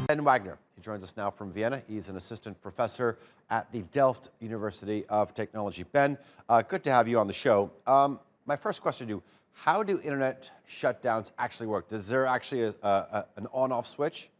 Ben Wagner. He joins us now from Vienna. He's an assistant professor at the Delft University of Technology. Ben, good to have you on the show. My first question to you, how do internet shutdowns actually work? Is there actually an on-off switch?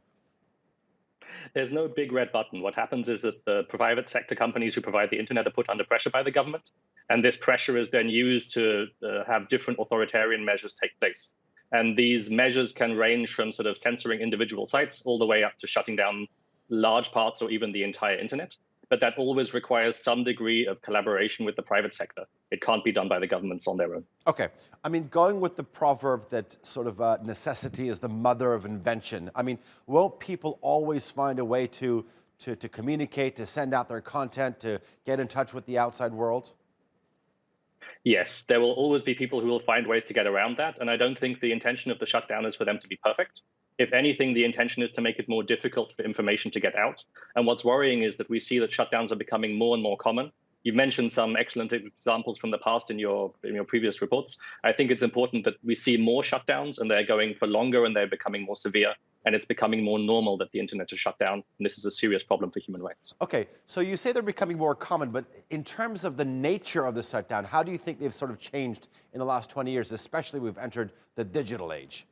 There's no big red button. What happens is that the private sector companies who provide the internet are put under pressure by the government. And this pressure is then used to have different authoritarian measures take place. And these measures can range from sort of censoring individual sites all the way up to shutting down large parts or even the entire internet. But that always requires some degree of collaboration with the private sector. It can't be done by the governments on their own. Okay. I mean, going with the proverb that sort of necessity is the mother of invention, I mean, won't people always find a way to communicate, to send out their content, to get in touch with the outside world? Yes, there will always be people who will find ways to get around that. And I don't think the intention of the shutdown is for them to be perfect. If anything, the intention is to make it more difficult for information to get out. And what's worrying is that we see that shutdowns are becoming more and more common. You've mentioned some excellent examples from the past in your previous reports. I think it's important that we see more shutdowns, and they're going for longer, and they're becoming more severe. And it's becoming more normal that the internet is shut down. And this is a serious problem for human rights. Okay, so you say they're becoming more common, but in terms of the nature of the shutdown, how do you think they've sort of changed in the last 20 years, especially we've entered the digital age?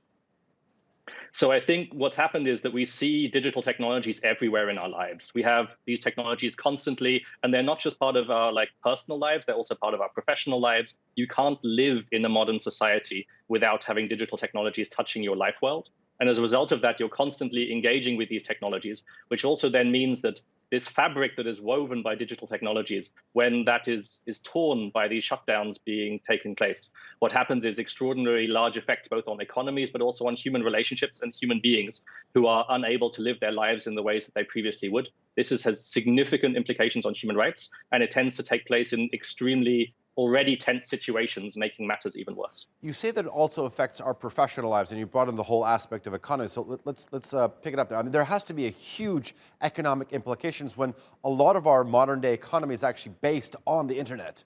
So I think what's happened is that we see digital technologies everywhere in our lives. We have these technologies constantly, and they're not just part of our personal lives, they're also part of our professional lives. You can't live in a modern society without having digital technologies touching your life world. And as a result of that, you're constantly engaging with these technologies, which also then means that this fabric that is woven by digital technologies, when that is torn by these shutdowns being taking place, what happens is extraordinarily large effects both on economies, but also on human relationships and human beings who are unable to live their lives in the ways that they previously would. This has significant implications on human rights, and it tends to take place in extremely already tense situations, making matters even worse. You say that it also affects our professional lives, and you brought in the whole aspect of economy. So let's pick it up there. I mean, there has to be a huge economic implications when a lot of our modern day economy is actually based on the internet.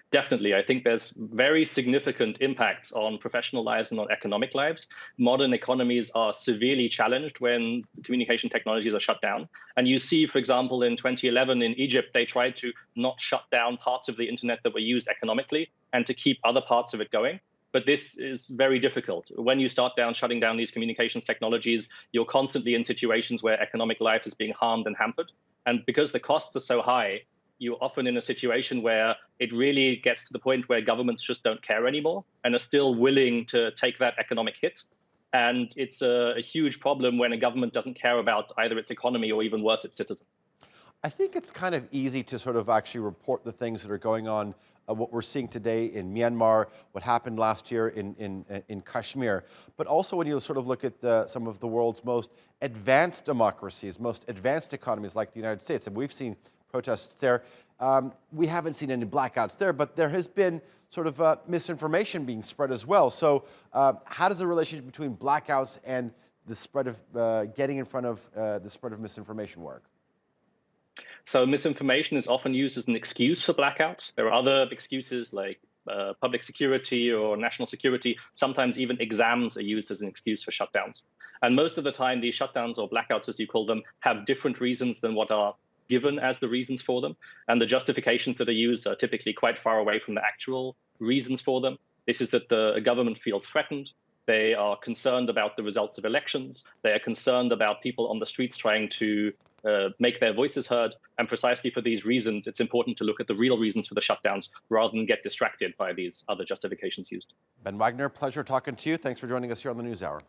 Definitely. I think there's very significant impacts on professional lives and on economic lives. Modern economies are severely challenged when communication technologies are shut down. And you see, for example, in 2011 in Egypt, they tried to not shut down parts of the internet that were used economically and to keep other parts of it going. But this is very difficult. When you start shutting down these communications technologies, you're constantly in situations where economic life is being harmed and hampered. And because the costs are so high, you're often in a situation where it really gets to the point where governments just don't care anymore and are still willing to take that economic hit. And it's a huge problem when a government doesn't care about either its economy or even worse, its citizens. I think it's kind of easy to sort of actually report the things that are going on, what we're seeing today in Myanmar, what happened last year in Kashmir. But also when you sort of look at some of the world's most advanced democracies, most advanced economies like the United States, and we've seen protests there. We haven't seen any blackouts there, but there has been sort of misinformation being spread as well. So how does the relationship between blackouts and the spread of getting in front of the spread of misinformation work? So misinformation is often used as an excuse for blackouts. There are other excuses like public security or national security. Sometimes even exams are used as an excuse for shutdowns. And most of the time, these shutdowns or blackouts, as you call them, have different reasons than what are given as the reasons for them. And the justifications that are used are typically quite far away from the actual reasons for them. This is that the government feels threatened. They are concerned about the results of elections. They are concerned about people on the streets trying to make their voices heard. And precisely for these reasons, it's important to look at the real reasons for the shutdowns rather than get distracted by these other justifications used. Ben Wagner, pleasure talking to you. Thanks for joining us here on the NewsHour.